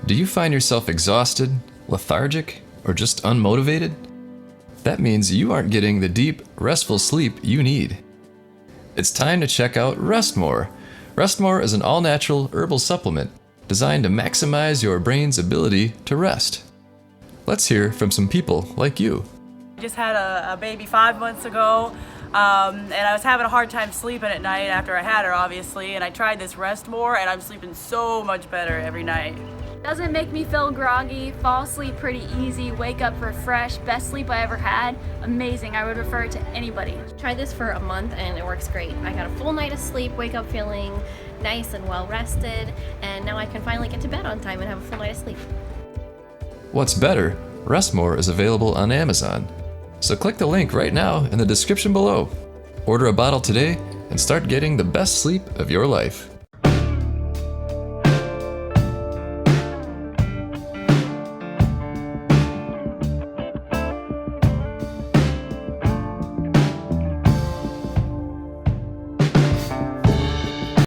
Do you find yourself exhausted, lethargic, or just unmotivated? That means you aren't getting the deep, restful sleep you need. It's time to check out Rest More. Rest More is an all-natural herbal supplement designed to maximize your brain's ability to rest. Let's hear from some people like you. I just had a baby 5 months ago, and I was having a hard time sleeping at night after I had her, obviously, and I tried this Rest More, and I'm sleeping so much better every night. Doesn't make me feel groggy, fall asleep pretty easy, wake up refreshed, best sleep I ever had. Amazing, I would refer it to anybody. Tried this for a month and it works great. I got a full night of sleep, wake up feeling nice and well rested, and now I can finally get to bed on time and have a full night of sleep. What's better, Rest More is available on Amazon. So click the link right now in the description below. Order a bottle today and start getting the best sleep of your life.